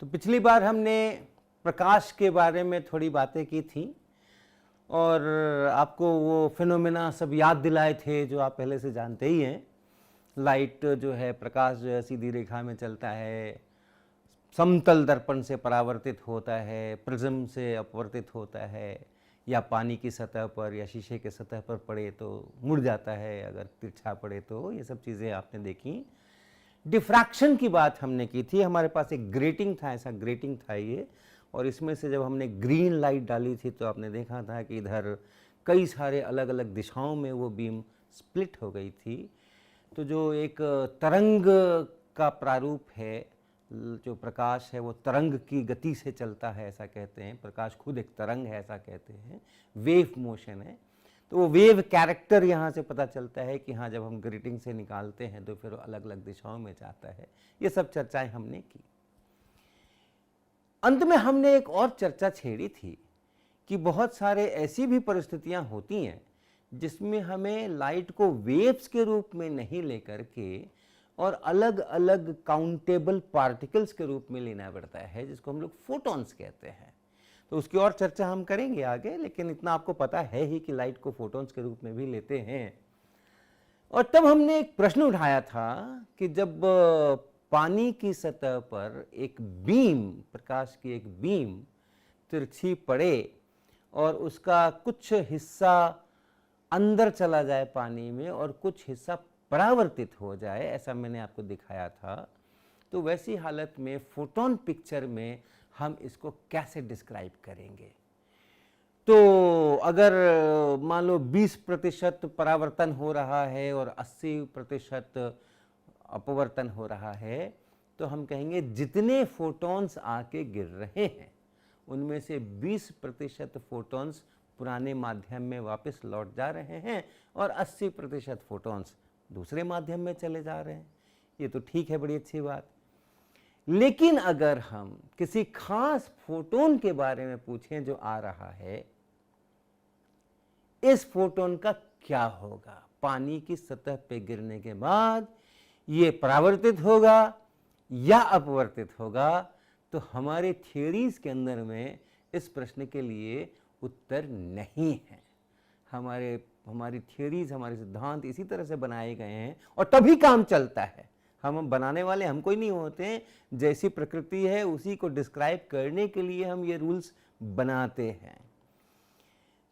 तो पिछली बार हमने प्रकाश के बारे में थोड़ी बातें की थी और आपको वो फिनोमेना सब याद दिलाए थे जो आप पहले से जानते ही हैं। लाइट जो है, प्रकाश जो है सीधी रेखा में चलता है, समतल दर्पण से परावर्तित होता है, प्रिज्म से अपवर्तित होता है, या पानी की सतह पर या शीशे के सतह पर पड़े तो मुड़ जाता है, अगर तिरछा पड़े तो। ये सब चीज़ें आपने देखी। डिफ्रैक्शन की बात हमने की थी। हमारे पास एक ग्रेटिंग था, ऐसा ग्रेटिंग था ये, और इसमें से जब हमने ग्रीन लाइट डाली थी तो आपने देखा था कि इधर कई सारे अलग अलग दिशाओं में वो बीम स्प्लिट हो गई थी। तो जो एक तरंग का प्रारूप है, जो प्रकाश है वो तरंग की गति से चलता है ऐसा कहते हैं। प्रकाश खुद एक तरंग है ऐसा कहते हैं, वेव मोशन है। तो वो वेव कैरेक्टर यहाँ से पता चलता है कि हाँ, जब हम ग्रेटिंग से निकालते हैं तो फिर अलग अलग दिशाओं में जाता है। ये सब चर्चाएं हमने की। अंत में हमने एक और चर्चा छेड़ी थी कि बहुत सारे ऐसी भी परिस्थितियां होती हैं जिसमें हमें लाइट को वेव्स के रूप में नहीं लेकर के और अलग अलग काउंटेबल पार्टिकल्स के रूप में लेना पड़ता है, जिसको हम लोग फोटॉन्स कहते हैं। तो उसकी और चर्चा हम करेंगे आगे, लेकिन इतना आपको पता है ही कि लाइट को फोटॉन्स के रूप में भी लेते हैं। और तब हमने एक प्रश्न उठाया था कि जब पानी की सतह पर एक बीम, प्रकाश की एक बीम तिरछी पड़े और उसका कुछ हिस्सा अंदर चला जाए पानी में और कुछ हिस्सा परावर्तित हो जाए, ऐसा मैंने आपको दिखाया था, तो वैसी हालत में फोटोन पिक्चर में हम इसको कैसे डिस्क्राइब करेंगे। तो अगर मान लो 20% परावर्तन हो रहा है और 80% अपवर्तन हो रहा है, तो हम कहेंगे जितने फोटॉन्स आके गिर रहे हैं उनमें से 20% फोटॉन्स पुराने माध्यम में वापस लौट जा रहे हैं और 80% फोटॉन्स दूसरे माध्यम में चले जा रहे हैं। ये तो ठीक है, बड़ी अच्छी बात। लेकिन अगर हम किसी खास फोटोन के बारे में पूछें जो आ रहा है, इस फोटोन का क्या होगा, पानी की सतह पे गिरने के बाद ये परावर्तित होगा या अपवर्तित होगा, तो हमारे थियोरीज के अंदर में इस प्रश्न के लिए उत्तर नहीं है। हमारी थियोरीज, हमारे सिद्धांत इसी तरह से बनाए गए हैं और तभी काम चलता है। हम बनाने वाले हम कोई नहीं होते हैं, जैसी प्रकृति है उसी को डिस्क्राइब करने के लिए हम ये रूल्स बनाते हैं।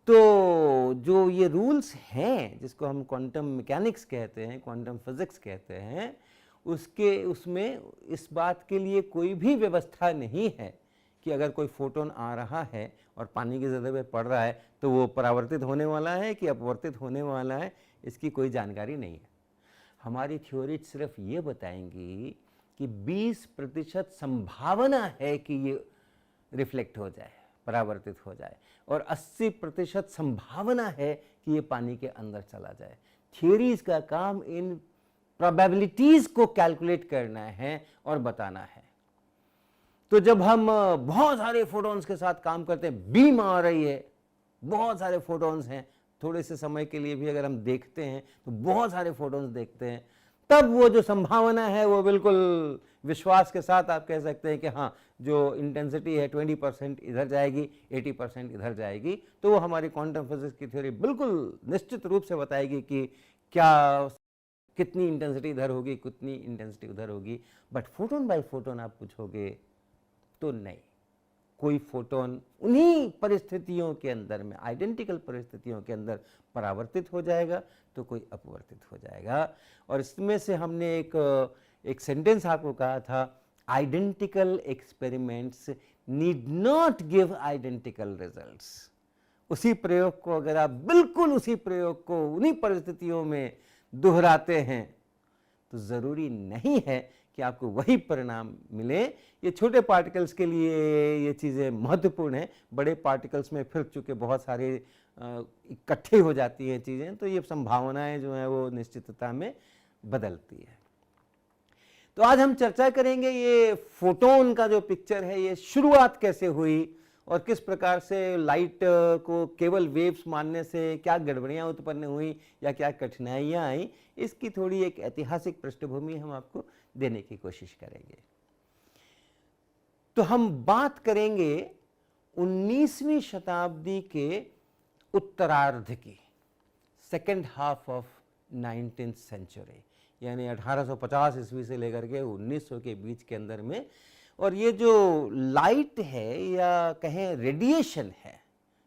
तो जो ये रूल्स हैं, जिसको हम क्वांटम मैकेनिक्स कहते हैं, क्वांटम फिजिक्स कहते हैं, उसमें इस बात के लिए कोई भी व्यवस्था नहीं है कि अगर कोई फोटोन आ रहा है और पानी की सतह पे पड़ रहा है तो वो परावर्तित होने वाला है कि अपवर्तित होने वाला है, इसकी कोई जानकारी नहीं है। हमारी थ्योरी सिर्फ ये बताएंगी कि 20% संभावना है कि ये रिफ्लेक्ट हो जाए, परावर्तित हो जाए, और 80% संभावना है कि ये पानी के अंदर चला जाए। थ्योरीज का काम इन प्रोबेबिलिटीज को कैलकुलेट करना है और बताना है। तो जब हम बहुत सारे फोटॉन्स के साथ काम करते हैं, बीम आ रही है, बहुत सारे फोटॉन्स हैं, थोड़े से समय के लिए भी अगर हम देखते हैं तो बहुत सारे फोटॉन्स देखते हैं, तब वो जो संभावना है वो बिल्कुल विश्वास के साथ आप कह सकते हैं कि हाँ, जो इंटेंसिटी है 20% इधर जाएगी, 80% इधर जाएगी। तो वो हमारी क्वांटम फिजिक्स की थ्योरी बिल्कुल निश्चित रूप से बताएगी कि क्या, कितनी इंटेंसिटी इधर होगी, कितनी इंटेंसिटी उधर होगी। बट फोटोन बाय फोटोन आप पूछोगे तो नहीं, कोई फोटोन उन्हीं परिस्थितियों के अंदर में, आइडेंटिकल परिस्थितियों के अंदर परावर्तित हो जाएगा तो कोई अपवर्तित हो जाएगा। और इसमें से हमने एक सेंटेंस आपको कहा था, identical experiments need not give identical results. उसी प्रयोग को अगर आप बिल्कुल उसी प्रयोग को उन्हीं परिस्थितियों में दोहराते हैं तो जरूरी नहीं है कि आपको वही परिणाम मिले। ये छोटे पार्टिकल्स के लिए ये चीज़ें महत्वपूर्ण हैं। बड़े पार्टिकल्स में फिर चूंकि बहुत सारे इकट्ठे हो जाती हैं चीज़ें, तो ये संभावनाएं जो हैं वो निश्चितता में बदलती है। तो आज हम चर्चा करेंगे ये फोटोन का जो पिक्चर है, ये शुरुआत कैसे हुई और किस प्रकार से लाइट को केवल वेव्स मानने से क्या गड़बड़ियाँ उत्पन्न हुई या क्या कठिनाइयाँ आई, इसकी थोड़ी एक ऐतिहासिक पृष्ठभूमि हम आपको देने की कोशिश करेंगे। तो हम बात करेंगे 19वीं शताब्दी के उत्तरार्ध की, second half of 19th century, यानी 1850 ईस्वी से लेकर के 1900 के बीच के अंदर में। और ये जो लाइट है या कहें रेडिएशन है,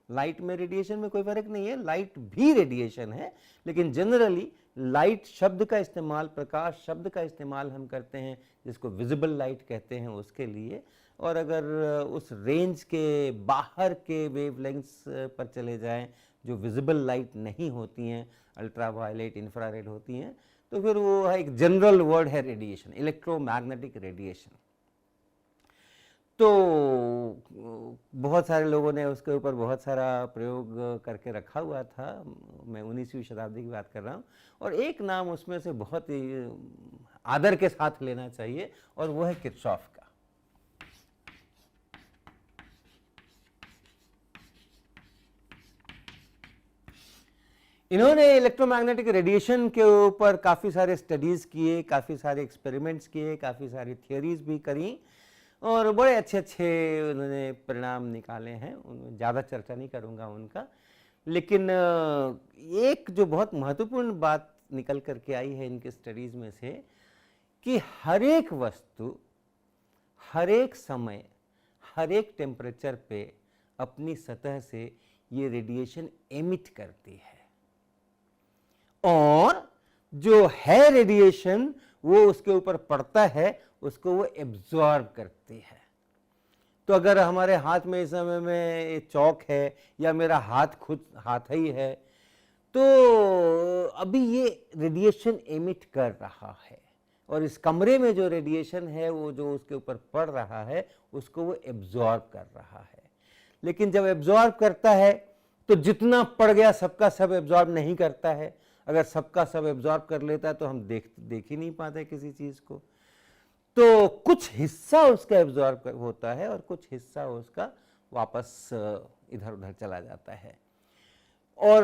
लाइट में रेडिएशन में कोई फर्क नहीं है, लाइट भी रेडिएशन है, लेकिन जनरली लाइट शब्द का इस्तेमाल, प्रकाश शब्द का इस्तेमाल हम करते हैं जिसको विजिबल लाइट कहते हैं उसके लिए। और अगर उस रेंज के बाहर के वेवलेंथ्स पर चले जाएं जो विजिबल लाइट नहीं होती हैं, अल्ट्रावायलेट, इंफ्रारेड होती हैं, तो फिर वो एक जनरल वर्ड है रेडिएशन, इलेक्ट्रोमैग्नेटिक रेडिएशन। तो बहुत सारे लोगों ने उसके ऊपर बहुत सारा प्रयोग करके रखा हुआ था, मैं 19वीं शताब्दी की बात कर रहा हूँ। और एक नाम उसमें से बहुत ही आदर के साथ लेना चाहिए और वो है किरचॉफ का। इन्होंने इलेक्ट्रोमैग्नेटिक रेडिएशन के ऊपर काफ़ी सारे स्टडीज़ किए, काफ़ी सारे एक्सपेरिमेंट्स किए, काफ़ी सारी थियोरीज भी करी और बड़े अच्छे अच्छे उन्होंने परिणाम निकाले हैं। ज़्यादा चर्चा नहीं करूँगा उनका, लेकिन एक जो बहुत महत्वपूर्ण बात निकल करके आई है इनके स्टडीज़ में से कि हर एक वस्तु, हर एक समय, हर एक टेम्परेचर पे अपनी सतह से ये रेडिएशन एमिट करती है और जो है रेडिएशन वो उसके ऊपर पड़ता है, उसको वो एब्जॉर्ब करती है। तो अगर हमारे हाथ में इस समय में चौक है या मेरा हाथ खुद हाथ ही है, तो अभी ये रेडिएशन एमिट कर रहा है और इस कमरे में जो रेडिएशन है वो जो उसके ऊपर पड़ रहा है उसको वो एब्जॉर्ब कर रहा है। लेकिन जब एब्जॉर्ब करता है तो जितना पड़ गया सबका सब एब्जॉर्ब नहीं करता है। अगर सबका सब एब्जॉर्ब कर लेता है तो हम देख ही नहीं पाते किसी चीज़ को। तो कुछ हिस्सा उसका एब्जॉर्ब होता है और कुछ हिस्सा उसका वापस इधर उधर चला जाता है। और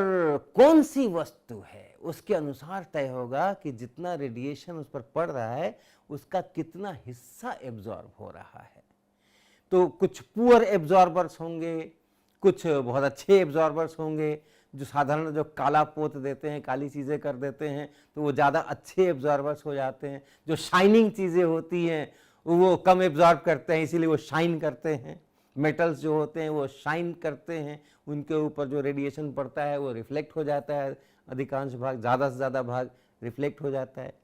कौन सी वस्तु है उसके अनुसार तय होगा कि जितना रेडिएशन उस पर पड़ रहा है उसका कितना हिस्सा एब्जॉर्ब हो रहा है। तो कुछ पुअर एब्जॉर्बर्स होंगे, कुछ बहुत अच्छे एब्जॉर्बर्स होंगे जो साधारण जो काला पोत देते हैं, काली चीज़ें कर देते हैं, तो वो ज़्यादा अच्छे एब्जॉर्बर्स हो जाते हैं। जो शाइनिंग चीज़ें होती हैं वो कम एब्जॉर्ब करते हैं, इसीलिए वो शाइन करते हैं। मेटल्स जो होते हैं वो शाइन करते हैं, उनके ऊपर जो रेडिएशन पड़ता है वो रिफ्लेक्ट हो जाता है, अधिकांश भाग, ज़्यादा से ज़्यादा भाग रिफ्लेक्ट हो जाता है।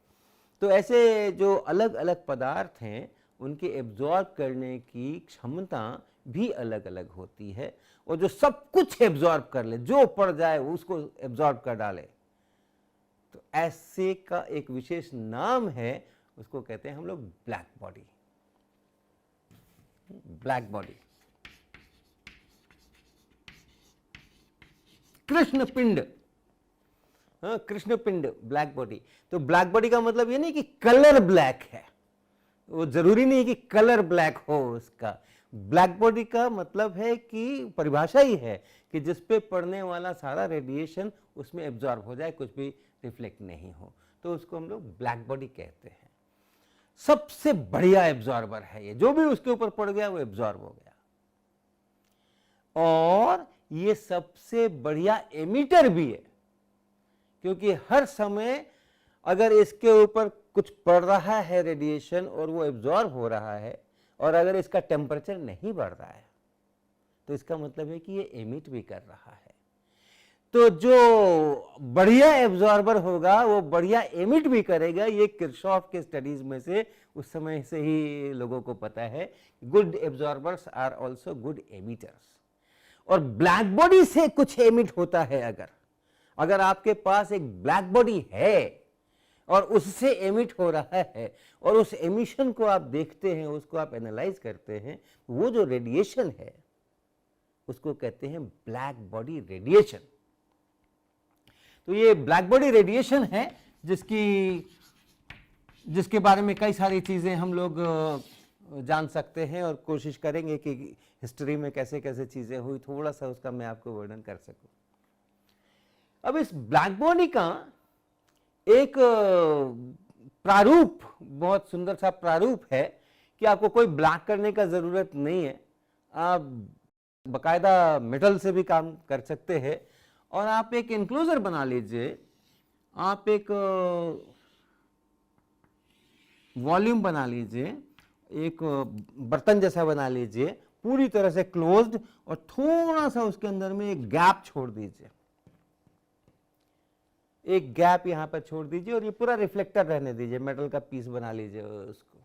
तो ऐसे जो अलग अलग पदार्थ हैं उनके एब्जॉर्ब करने की क्षमता भी अलग अलग होती है और जो सब कुछ एब्जॉर्ब कर ले, जो पड़ जाए उसको एब्जॉर्ब कर डाले, तो ऐसे का एक विशेष नाम है, उसको कहते हैं हम लोग black body. Black body, Krishna पिंड, हाँ कृष्ण पिंड, ब्लैक बॉडी। तो ब्लैक बॉडी का मतलब ये नहीं कि कलर ब्लैक है, वो जरूरी नहीं कि कलर ब्लैक हो उसका। ब्लैक बॉडी का मतलब है कि परिभाषा ही है कि जिस पे पड़ने वाला सारा रेडिएशन उसमें एब्जॉर्ब हो जाए, कुछ भी रिफ्लेक्ट नहीं हो, तो उसको हम लोग ब्लैक बॉडी कहते हैं। सबसे बढ़िया एब्जॉर्बर है ये, जो भी उसके ऊपर पड़ गया वो एब्जॉर्ब हो गया। और ये सबसे बढ़िया एमिटर भी है, क्योंकि हर समय अगर इसके ऊपर कुछ पड़ रहा है रेडिएशन और वो एब्जॉर्ब हो रहा है, और अगर इसका टेम्परेचर नहीं बढ़ रहा है, तो इसका मतलब है कि ये एमिट भी कर रहा है। तो जो बढ़िया एब्जॉर्बर होगा वो बढ़िया एमिट भी करेगा। ये किरचॉफ के स्टडीज में से उस समय से ही लोगों को पता है, good absorbers are also good emitters. और ब्लैक बॉडी से कुछ एमिट होता है। अगर आपके पास एक ब्लैक बॉडी है और उससे एमिट हो रहा है और उस एमिशन को आप देखते हैं, उसको आप एनालाइज करते हैं, वो जो रेडिएशन है उसको कहते हैं ब्लैक बॉडी रेडिएशन। तो ये ब्लैक बॉडी रेडिएशन है जिसके बारे में कई सारी चीजें हम लोग जान सकते हैं और कोशिश करेंगे कि हिस्ट्री में कैसे कैसे चीजें हुई, थोड़ा सा उसका मैं आपको वर्णन कर सकूं। अब इस ब्लैक बॉडी का एक प्रारूप, बहुत सुंदर सा प्रारूप है कि आपको कोई ब्लैक करने का ज़रूरत नहीं है, आप बाकायदा मेटल से भी काम कर सकते हैं। और आप एक एनक्लोजर बना लीजिए, आप एक वॉल्यूम बना लीजिए, एक बर्तन जैसा बना लीजिए, पूरी तरह से क्लोज्ड, और थोड़ा सा उसके अंदर में एक गैप छोड़ दीजिए, एक गैप यहां पर छोड़ दीजिए, और ये पूरा रिफ्लेक्टर रहने दीजिए, मेटल का पीस बना लीजिए उसको।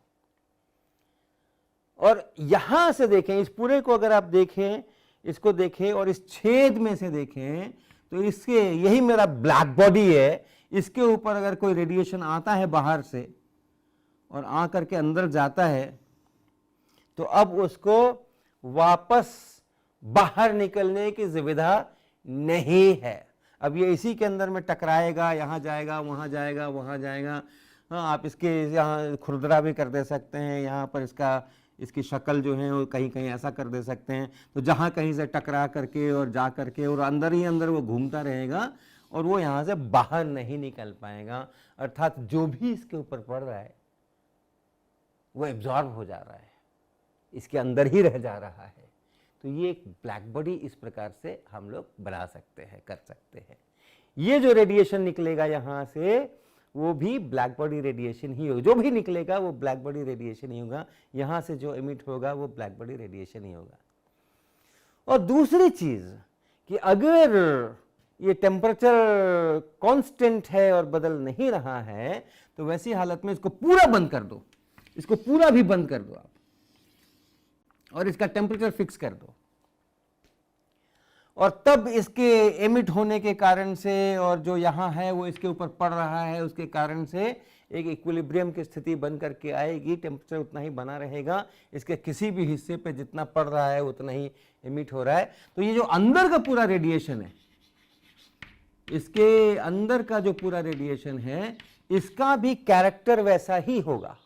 और यहां से देखें, इस पूरे को अगर आप देखें, इसको देखें और इस छेद में से देखें, तो इसके, यही मेरा ब्लैक बॉडी है, इसके ऊपर अगर कोई रेडिएशन आता है बाहर से और आ करके अंदर जाता है, तो अब उसको वापस बाहर निकलने की सुविधा नहीं है। अब ये इसी के अंदर में टकराएगा, यहाँ जाएगा, वहाँ जाएगा, वहाँ जाएगा। हाँ, आप इसके यहाँ खुरदरा भी कर दे सकते हैं, यहाँ पर इसकी शक्ल जो है वो कहीं कहीं ऐसा कर दे सकते हैं, तो जहाँ कहीं से टकरा करके और जा करके और अंदर ही अंदर वो घूमता रहेगा और वो यहाँ से बाहर नहीं निकल पाएगा। अर्थात जो भी इसके ऊपर पड़ रहा है वो एब्जॉर्ब हो जा रहा है, इसके अंदर ही रह जा रहा है। तो ये एक ब्लैक बॉडी इस प्रकार से हम लोग बना सकते हैं, कर सकते हैं। ये जो रेडिएशन निकलेगा यहाँ से, वो भी ब्लैक बॉडी रेडिएशन ही होगा, जो भी निकलेगा वो ब्लैक बॉडी रेडिएशन ही होगा, यहाँ से जो एमिट होगा वो ब्लैक बॉडी रेडिएशन ही होगा। और दूसरी चीज कि अगर ये टेम्परेचर कांस्टेंट है और बदल नहीं रहा है, तो वैसी हालत में इसको पूरा बंद कर दो, इसको पूरा भी बंद कर दो आप, और इसका टेम्परेचर फिक्स कर दो, और तब इसके एमिट होने के कारण से और जो यहाँ है वो इसके ऊपर पड़ रहा है, उसके कारण से एक इक्विलिब्रियम की स्थिति बन करके आएगी। टेम्परेचर उतना ही बना रहेगा, इसके किसी भी हिस्से पे जितना पड़ रहा है उतना ही एमिट हो रहा है। तो ये जो अंदर का पूरा रेडिएशन है, इसके अंदर का जो पूरा रेडिएशन है, इसका भी कैरेक्टर वैसा ही होगा,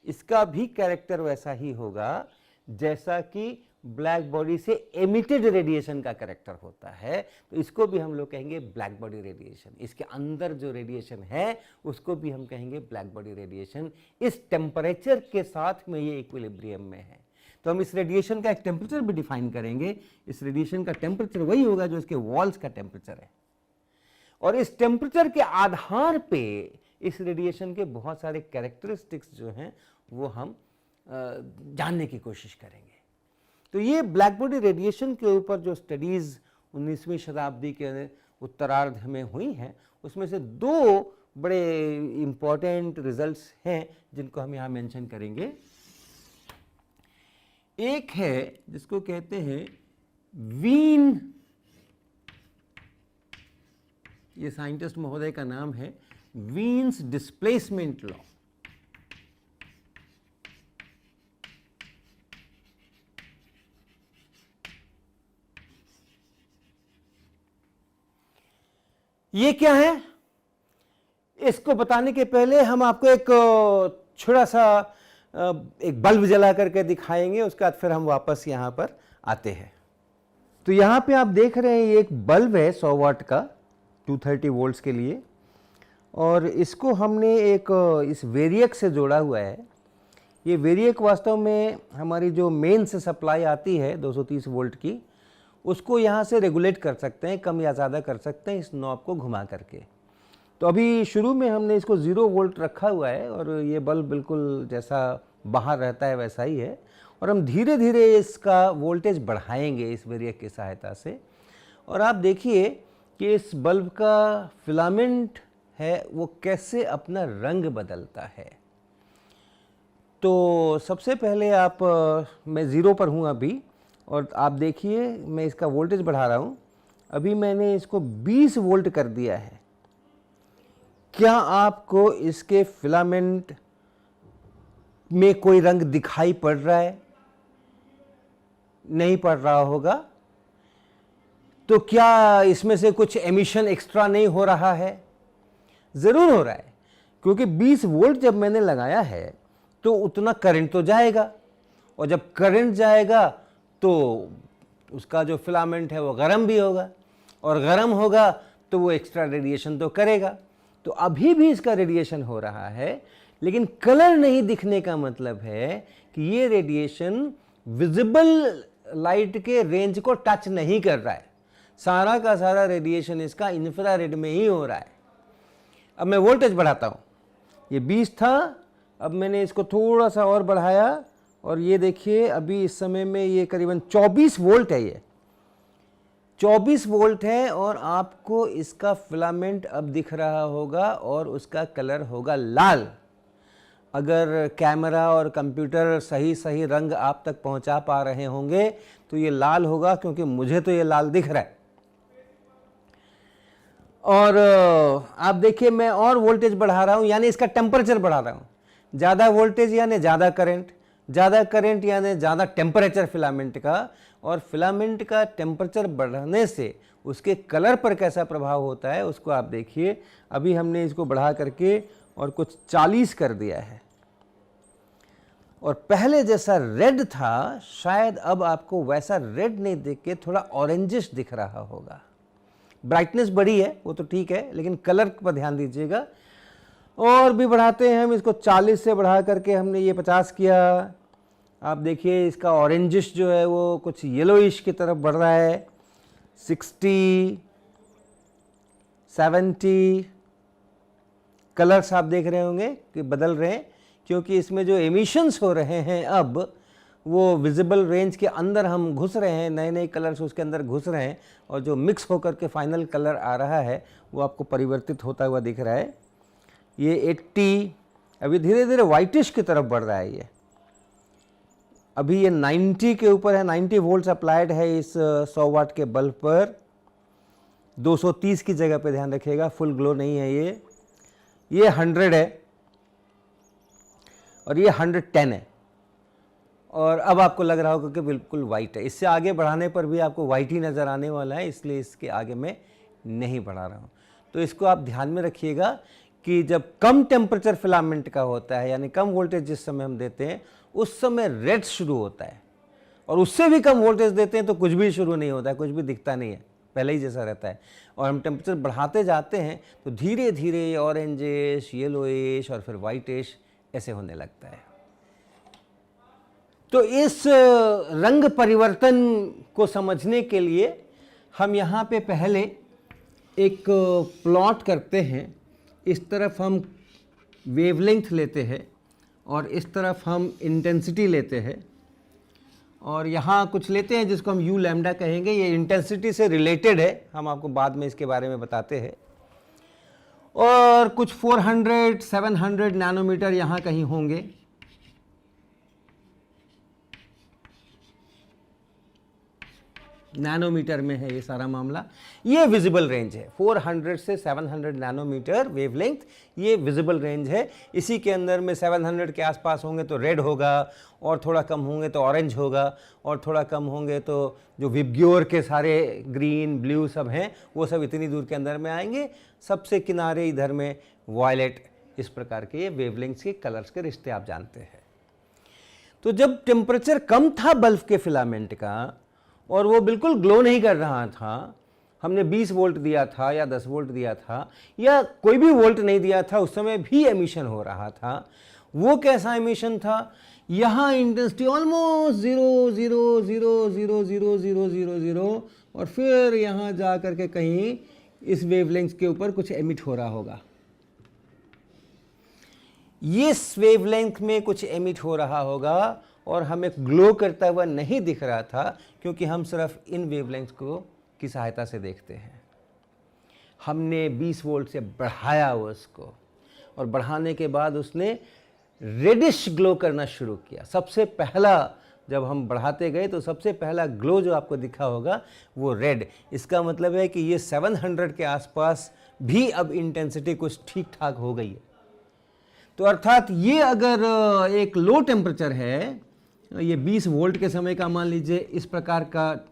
इसका भी कैरेक्टर वैसा ही होगा जैसा कि ब्लैक बॉडी से एमिटेड रेडिएशन का कैरेक्टर होता है। तो इसको भी हम लोग कहेंगे ब्लैक बॉडी रेडिएशन। इसके अंदर जो रेडिएशन है उसको भी हम कहेंगे ब्लैक बॉडी रेडिएशन। इस टेम्परेचर के साथ में ये इक्विलिब्रियम में है। तो हम इस रेडिएशन का एक टेम्परेचर भी डिफाइन करेंगे। इस रेडिएशन का टेम्परेचर वही होगा जो इसके वॉल्स का टेम्परेचर है, और इस टेम्परेचर के आधार पे इस रेडिएशन के बहुत सारे कैरेक्टरिस्टिक्स जो हैं वो हम जानने की कोशिश करेंगे। तो ये ब्लैक बॉडी रेडिएशन के ऊपर जो स्टडीज़ 19वीं शताब्दी के उत्तरार्ध में हुई हैं, उसमें से दो बड़े इम्पॉर्टेंट रिजल्ट्स हैं जिनको हम यहाँ मेंशन करेंगे। एक है जिसको कहते हैं वीन, ये साइंटिस्ट महोदय का नाम है, वीन्स डिस्प्लेसमेंट लॉ। ये क्या है, इसको बताने के पहले हम आपको एक छोटा सा एक बल्ब जला करके दिखाएंगे, उसके बाद फिर हम वापस यहाँ पर आते हैं। तो यहाँ पे आप देख रहे हैं ये एक बल्ब है 100 वाट का 230 वोल्ट्स के लिए, और इसको हमने एक इस वेरिएक से जोड़ा हुआ है। ये वेरिएक वास्तव में हमारी जो मेन से सप्लाई आती है 230 वोल्ट की, उसको यहाँ से रेगुलेट कर सकते हैं, कम या ज़्यादा कर सकते हैं इस नॉब को घुमा करके। तो अभी शुरू में हमने इसको 0 वोल्ट रखा हुआ है, और ये बल्ब बिल्कुल जैसा बाहर रहता है वैसा ही है, और हम धीरे धीरे इसका वोल्टेज बढ़ाएंगे इस वेरिएक की सहायता से। और आप देखिए कि इस बल्ब का फिलामेंट है वो कैसे अपना रंग बदलता है। तो सबसे पहले मैं 0 पर हूँ अभी, और आप देखिए मैं इसका वोल्टेज बढ़ा रहा हूँ। अभी मैंने इसको 20 वोल्ट कर दिया है। क्या आपको इसके फिलामेंट में कोई रंग दिखाई पड़ रहा है? नहीं पड़ रहा होगा। तो क्या इसमें से कुछ एमिशन एक्स्ट्रा नहीं हो रहा है? ज़रूर हो रहा है, क्योंकि 20 वोल्ट जब मैंने लगाया है तो उतना करंट तो जाएगा, और जब करंट जाएगा तो उसका जो फिलामेंट है वो गर्म भी होगा, और गर्म होगा तो वो एक्स्ट्रा रेडिएशन तो करेगा। तो अभी भी इसका रेडिएशन हो रहा है, लेकिन कलर नहीं दिखने का मतलब है कि ये रेडिएशन विजिबल लाइट के रेंज को टच नहीं कर रहा है। सारा का सारा रेडिएशन इसका इंफ्रारेड में ही हो रहा है। अब मैं वोल्टेज बढ़ाता हूँ, ये 20 था, अब मैंने इसको थोड़ा सा और बढ़ाया और ये देखिए अभी इस समय में ये करीबन 24 वोल्ट है, ये 24 वोल्ट है और आपको इसका फिलामेंट अब दिख रहा होगा और उसका कलर होगा लाल। अगर कैमरा और कंप्यूटर सही सही रंग आप तक पहुंचा पा रहे होंगे तो ये लाल होगा, क्योंकि मुझे तो ये लाल दिख रहा है। और आप देखिए मैं और वोल्टेज बढ़ा रहा हूं, यानी इसका टेम्परेचर बढ़ा रहा हूं। ज़्यादा वोल्टेज यानी ज़्यादा करंट, ज़्यादा करंट यानी ज़्यादा टेम्परेचर फिलामेंट का, और फिलामेंट का टेम्परेचर बढ़ने से उसके कलर पर कैसा प्रभाव होता है उसको आप देखिए। अभी हमने इसको बढ़ा करके और कुछ 40 कर दिया है, और पहले जैसा रेड था शायद अब आपको वैसा रेड नहीं दिख के थोड़ा ऑरेंजिश दिख रहा होगा। ब्राइटनेस बढ़ी है वो तो ठीक है, लेकिन कलर पर ध्यान दीजिएगा। और भी बढ़ाते हैं हम इसको, 40 से बढ़ा करके हमने ये 50 किया। आप देखिए इसका ऑरेंजिश जो है वो कुछ येलोइश की तरफ बढ़ रहा है। 60, 70 कलर्स आप देख रहे होंगे कि बदल रहे हैं, क्योंकि इसमें जो एमिशंस हो रहे हैं अब वो विजिबल रेंज के अंदर हम घुस रहे हैं, नए नए कलर्स उसके अंदर घुस रहे हैं, और जो मिक्स होकर के फाइनल कलर आ रहा है वो आपको परिवर्तित होता हुआ दिख रहा है। ये 80 अभी धीरे धीरे वाइटिश की तरफ बढ़ रहा है। ये अभी ये 90 के ऊपर है, 90 वोल्ट्स अप्लाइड है इस 100 वाट के बल्ब पर। 230 की जगह पे ध्यान रखिएगा, फुल ग्लो नहीं है ये 100 है और ये 110 है, और अब आपको लग रहा होगा कि बिल्कुल वाइट है। इससे आगे बढ़ाने पर भी आपको वाइट ही नज़र आने वाला है, इसलिए इसके आगे मैं नहीं बढ़ा रहा हूँ। तो इसको आप ध्यान में रखिएगा कि जब कम टेम्परेचर फिलामेंट का होता है, यानी कम वोल्टेज जिस समय हम देते हैं उस समय रेड शुरू होता है, और उससे भी कम वोल्टेज देते हैं तो कुछ भी शुरू नहीं होता है, कुछ भी दिखता नहीं है, पहले ही जैसा रहता है। और हम टेम्परेचर बढ़ाते जाते हैं तो धीरे धीरे ऑरेंजिश, येलोइश और फिर वाइटिश ऐसे होने लगता है। तो इस रंग परिवर्तन को समझने के लिए हम यहाँ पे पहले एक प्लॉट करते हैं। इस तरफ हम वेवलेंथ लेते हैं और इस तरफ हम इंटेंसिटी लेते हैं, और यहाँ कुछ लेते हैं जिसको हम यू लैम्डा कहेंगे। ये इंटेंसिटी से रिलेटेड है, हम आपको बाद में इसके बारे में बताते हैं। और कुछ 400 700 नैनोमीटर यहाँ कहीं होंगे। नैनोमीटर में है ये सारा मामला। ये विजिबल रेंज है, 400 से 700 नैनोमीटर वेवलेंथ, ये विजिबल रेंज है। इसी के अंदर में 700 के आसपास होंगे तो रेड होगा, और थोड़ा कम होंगे तो ऑरेंज होगा, और थोड़ा कम होंगे तो जो विबग्योर के सारे ग्रीन ब्लू सब हैं वो सब इतनी दूर के अंदर में आएंगे। सबसे किनारे इधर में वायलेट, इस प्रकार के ये वेवलेंथ्स के कलर्स के रिश्ते आप जानते हैं। तो जब टेम्परेचर कम था बल्ब के फिलामेंट का और वो बिल्कुल ग्लो नहीं कर रहा था, हमने 20 वोल्ट दिया था या 10 वोल्ट दिया था या कोई भी वोल्ट नहीं दिया था, उस समय भी एमिशन हो रहा था। वो कैसा एमिशन था? यहाँ इंटेंसिटी ऑलमोस्ट 0.0000000 और फिर यहाँ जा करके कहीं इस वेवलेंथ के ऊपर कुछ एमिट हो रहा होगा। ये वेवलेंथ में कुछ एमिट हो रहा होगा और हमें ग्लो करता हुआ नहीं दिख रहा था, क्योंकि हम सिर्फ इन वेवलेंथ को की सहायता से देखते हैं। हमने 20 वोल्ट से बढ़ाया उसको, और बढ़ाने के बाद उसने रेडिश ग्लो करना शुरू किया। सबसे पहला जब हम बढ़ाते गए तो सबसे पहला ग्लो जो आपको दिखा होगा वो रेड। इसका मतलब है कि ये 700 के आसपास भी अब इंटेंसिटी कुछ ठीक ठाक हो गई है। तो अर्थात ये अगर एक लो टेम्परेचर है, ये 20 वोल्ट के समय का मान लीजिए इस प्रकार का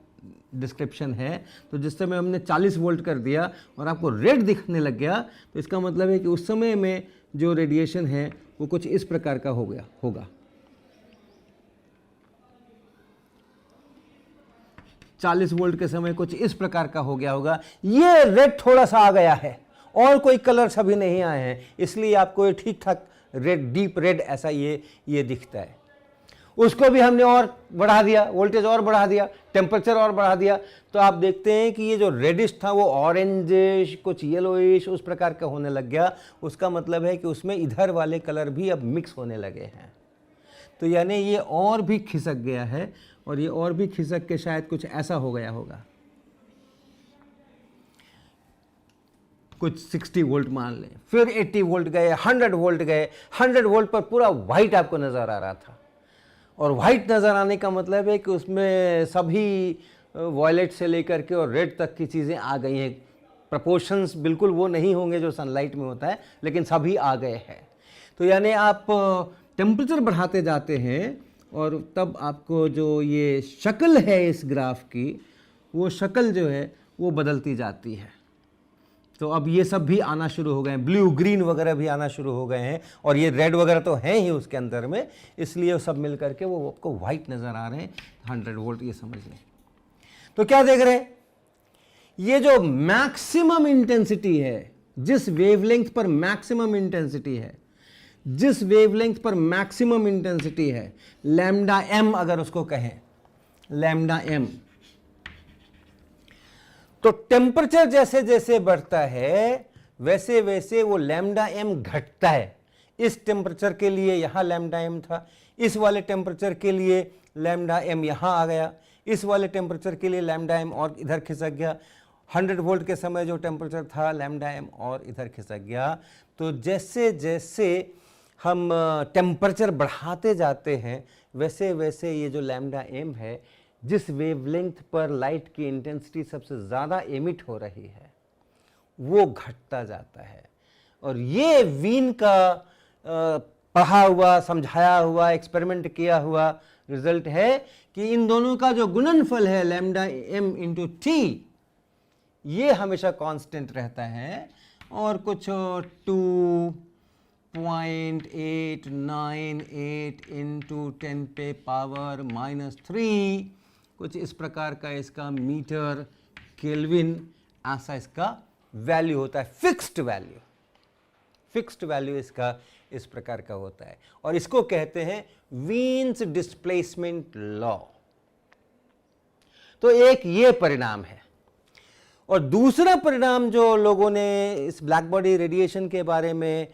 डिस्क्रिप्शन है, तो जिस समय हमने 40 वोल्ट कर दिया और आपको रेड दिखने लग गया, तो इसका मतलब है कि उस समय में जो रेडिएशन है वो कुछ इस प्रकार का हो गया होगा। 40 वोल्ट के समय कुछ इस प्रकार का हो गया होगा। ये रेड थोड़ा सा आ गया है और कोई कलर्स अभी नहीं आए हैं, इसलिए आपको ये ठीक ठाक रेड, डीप रेड ऐसा ये दिखता है। उसको भी हमने और बढ़ा दिया, वोल्टेज और बढ़ा दिया, टेम्परेचर और बढ़ा दिया, तो आप देखते हैं कि ये जो रेडिश था वो ऑरेंजिश, कुछ येलोइश उस प्रकार का होने लग गया। उसका मतलब है कि उसमें इधर वाले कलर भी अब मिक्स होने लगे हैं। तो यानी ये और भी खिसक गया है, और ये और भी खिसक के शायद कुछ ऐसा हो गया होगा, कुछ 60 वोल्ट मान लें, फिर 80 वोल्ट गए, 100 वोल्ट गए। 100 वोल्ट पर पूरा वाइट आपको नज़र आ रहा था, और वाइट नज़र आने का मतलब है कि उसमें सभी वॉयलेट से लेकर के और रेड तक की चीज़ें आ गई हैं। प्रपोर्शंस बिल्कुल वो नहीं होंगे जो सनलाइट में होता है, लेकिन सभी आ गए हैं। तो यानी आप टेम्परेचर बढ़ाते जाते हैं, और तब आपको जो ये शक्ल है इस ग्राफ की, वो शक्ल जो है वो बदलती जाती है। तो अब ये सब भी आना शुरू हो गए हैं, ब्लू ग्रीन वगैरह भी आना शुरू हो गए हैं, और ये रेड वगैरह तो हैं ही उसके अंदर में, इसलिए वो सब मिल करके वो आपको वाइट नज़र आ रहे हैं। 100 वोल्ट ये समझ लें। तो क्या देख रहे हैं, ये जो मैक्सिमम इंटेंसिटी है, जिस वेवलेंथ पर मैक्सिमम इंटेंसिटी है, जिस वेवलेंथ पर मैक्सिमम इंटेंसिटी है, लैम्डा एम अगर उसको कहें, लैम्डा एम, तो टेम्परेचर जैसे जैसे बढ़ता है वैसे वैसे वो लैम्डा एम घटता है। इस टेम्परेचर के लिए यहां लैम्डा एम था, इस वाले टेम्परेचर के लिए लैम्डा एम यहां आ गया, इस वाले टेम्परेचर के लिए लैम्डा एम और इधर खिसक गया। 100 वोल्ट के समय जो टेम्परेचर था, लैम्डा एम और इधर खिसक गया। तो जैसे जैसे हम टेम्परेचर बढ़ाते जाते हैं वैसे वैसे ये जो लैम्डा एम है, जिस वेवलेंथ पर लाइट की इंटेंसिटी सबसे ज़्यादा एमिट हो रही है, वो घटता जाता है। और ये वीन का पढ़ा हुआ, समझाया हुआ, एक्सपेरिमेंट किया हुआ रिजल्ट है कि इन दोनों का जो गुणनफल है लैम्डा एम इंटू टी, ये हमेशा कांस्टेंट रहता है, और कुछ 2.898 इंटू 10 पे पावर -3, कुछ इस प्रकार का इसका मीटर केल्विन ऐसा इसका वैल्यू होता है, फिक्स्ड वैल्यू। फिक्स्ड वैल्यू इसका इस प्रकार का होता है, और इसको कहते हैं वीन्स डिस्प्लेसमेंट लॉ। तो एक ये परिणाम है। और दूसरा परिणाम जो लोगों ने इस ब्लैक बॉडी रेडिएशन के बारे में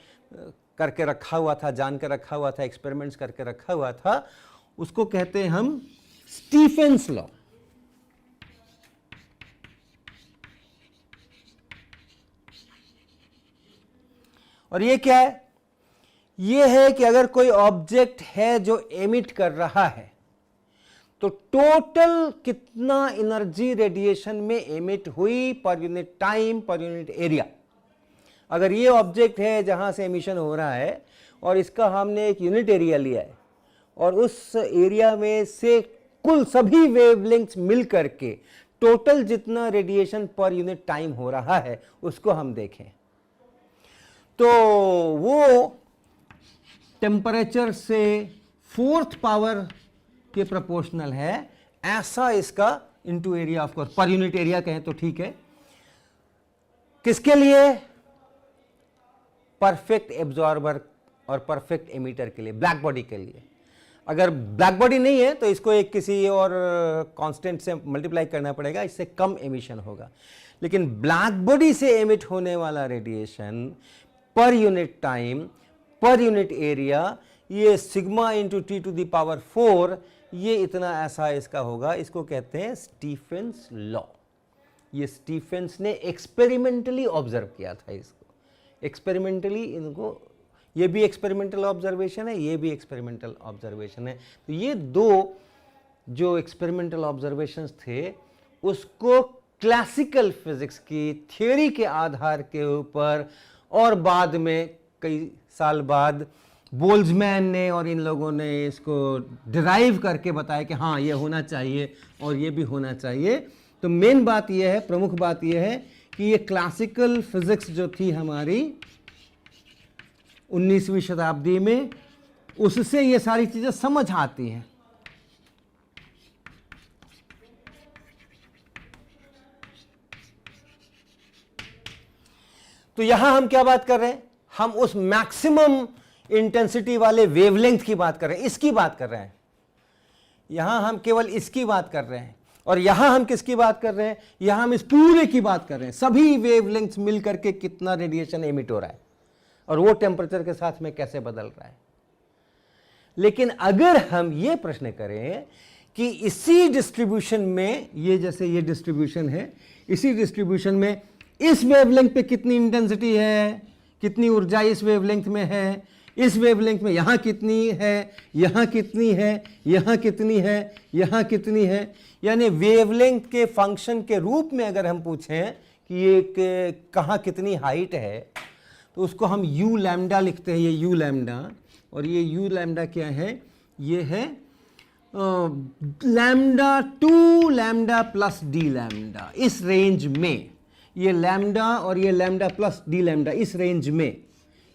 करके रखा हुआ था, जान के रखा हुआ था, एक्सपेरिमेंट्स करके रखा हुआ था, उसको कहते हैं हम स्टीफेंस लॉ। और ये क्या है? ये है कि अगर कोई ऑब्जेक्ट है जो एमिट कर रहा है, तो टोटल कितना एनर्जी रेडिएशन में एमिट हुई पर unit time, per unit area. अगर ये ऑब्जेक्ट है जहां से एमिशन हो रहा है, और इसका हमने एक यूनिट एरिया लिया है, और उस एरिया में से कुल सभी वेवलेंथ्स मिल करके टोटल जितना रेडिएशन पर यूनिट टाइम हो रहा है उसको हम देखें, तो वो टेम्परेचर से 4th पावर के प्रोपोर्शनल है। ऐसा इसका इनटू एरिया, ऑफ कोर्स पर यूनिट एरिया कहें तो ठीक है। किसके लिए? परफेक्ट एब्जॉर्बर और परफेक्ट एमिटर के लिए, ब्लैक बॉडी के लिए। अगर ब्लैक बॉडी नहीं है तो इसको एक किसी और कांस्टेंट से मल्टीप्लाई करना पड़ेगा, इससे कम एमिशन होगा। लेकिन ब्लैक बॉडी से एमिट होने वाला radiation per unit time, per unit area, ये sigma into T to the power 4, ये इतना ऐसा इसका होगा। इसको कहते हैं स्टीफेंस लॉ। ये स्टीफेंस ने एक्सपेरिमेंटली ऑब्जर्व किया था इसको, एक्सपेरिमेंटली इनको, ये भी एक्सपेरिमेंटल ऑब्जर्वेशन है, ये भी एक्सपेरिमेंटल ऑब्जर्वेशन है। तो ये दो जो एक्सपेरिमेंटल ऑब्जर्वेशंस थे उसको क्लासिकल फिजिक्स की थ्योरी के आधार के ऊपर, और बाद में कई साल बाद बोल्ट्जमैन ने और इन लोगों ने इसको डिराइव करके बताया कि हाँ ये होना चाहिए और ये भी होना चाहिए। तो मेन बात यह है, प्रमुख बात यह है कि ये क्लासिकल फिजिक्स जो थी हमारी 19वीं शताब्दी में, उससे ये सारी चीजें समझ आती हैं। तो यहां हम क्या बात कर रहे हैं, हम उस मैक्सिमम इंटेंसिटी वाले वेवलेंथ की बात कर रहे हैं, इसकी बात कर रहे हैं। यहां हम केवल इसकी बात कर रहे हैं, और यहां हम किसकी बात कर रहे हैं, यहां हम इस पूरे की बात कर रहे हैं, सभी वेवलेंथ मिलकर के कितना रेडिएशन एमिट हो रहा है और वो टेम्परेचर के साथ में कैसे बदल रहा है। लेकिन अगर हम ये प्रश्न करें कि इसी डिस्ट्रीब्यूशन में, ये जैसे ये डिस्ट्रीब्यूशन है, इसी डिस्ट्रीब्यूशन में इस वेवलेंथ पे कितनी इंटेंसिटी है, कितनी ऊर्जा इस वेवलेंथ में है, इस वेवलेंथ में यहां कितनी है, यहां कितनी है, यहां कितनी है, यहां कितनी है, यानी वेवलेंथ के फंक्शन के रूप में अगर हम पूछें कि ये कहां कितनी हाइट है, तो उसको हम यू लैम्डा लिखते हैं, ये यू लैम्डा, और ये यू लैम्डा क्या है, ये है lambda two lambda plus D lambda, इस रेंज में ये लैम्डा और ये लैम्डा प्लस डी लैम्डा, इस रेंज में,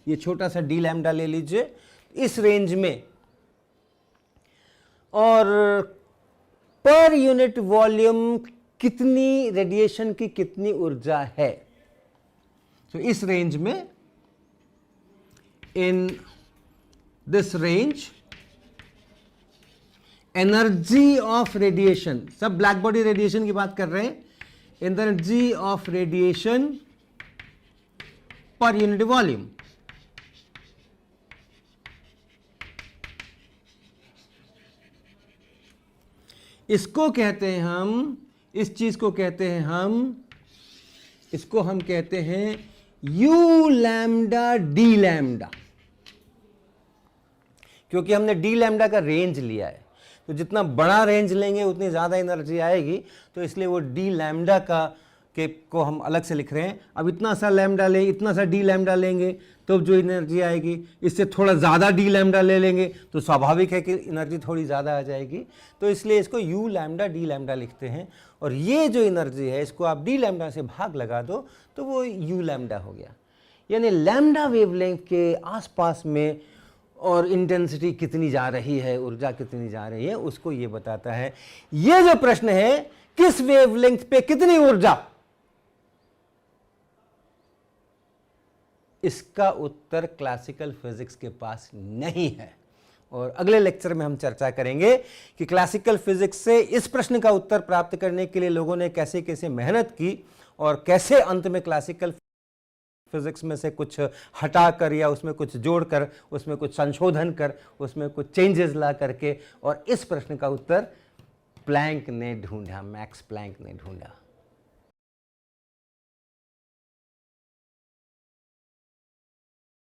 ये छोटा सा डी लैम्डा ले लीजिए, इस रेंज में, और पर यूनिट वॉल्यूम कितनी रेडिएशन की कितनी ऊर्जा है। तो इस रेंज में, in this range, energy of radiation, सब ब्लैक बॉडी रेडिएशन की बात कर रहे हैं, energy of radiation per unit volume, इसको कहते हैं हम, इस चीज को कहते हैं हम, इसको हम कहते हैं यू लैम्डा डी लैम्डा, क्योंकि हमने डी लैम्डा का रेंज लिया है, तो जितना बड़ा रेंज लेंगे उतनी ज़्यादा एनर्जी आएगी, तो इसलिए वो डी लैम्डा को हम अलग से लिख रहे हैं। अब इतना सा लैम्डा लें, इतना सा डी लैम्डा लेंगे तो जो एनर्जी आएगी, इससे थोड़ा ज़्यादा डी लैम्डा ले लेंगे तो स्वाभाविक है कि एनर्जी थोड़ी ज़्यादा आ जाएगी, तो इसलिए इसको यू लैम्डा डी लैम्डा लिखते हैं। और ये जो एनर्जी है, इसको आप डी लैम्डा से भाग लगा दो तो वो यू लैम्डा हो गया, यानी लैम्डा वेवलेंथ के आसपास में और इंटेंसिटी कितनी जा रही है, ऊर्जा कितनी जा रही है, उसको ये बताता है। ये जो प्रश्न है, किस वेवलेंथ पे कितनी ऊर्जा, इसका उत्तर क्लासिकल फिजिक्स के पास नहीं है। और अगले लेक्चर में हम चर्चा करेंगे कि क्लासिकल फिजिक्स से इस प्रश्न का उत्तर प्राप्त करने के लिए लोगों ने कैसे कैसे मेहनत की और कैसे अंत में क्लासिकल फिजिक्स में से कुछ हटाकर या उसमें कुछ जोड़कर, उसमें कुछ संशोधन कर, उसमें कुछ चेंजेस ला करके, और इस प्रश्न का उत्तर प्लैंक ने ढूंढा, मैक्स प्लैंक ने ढूंढा।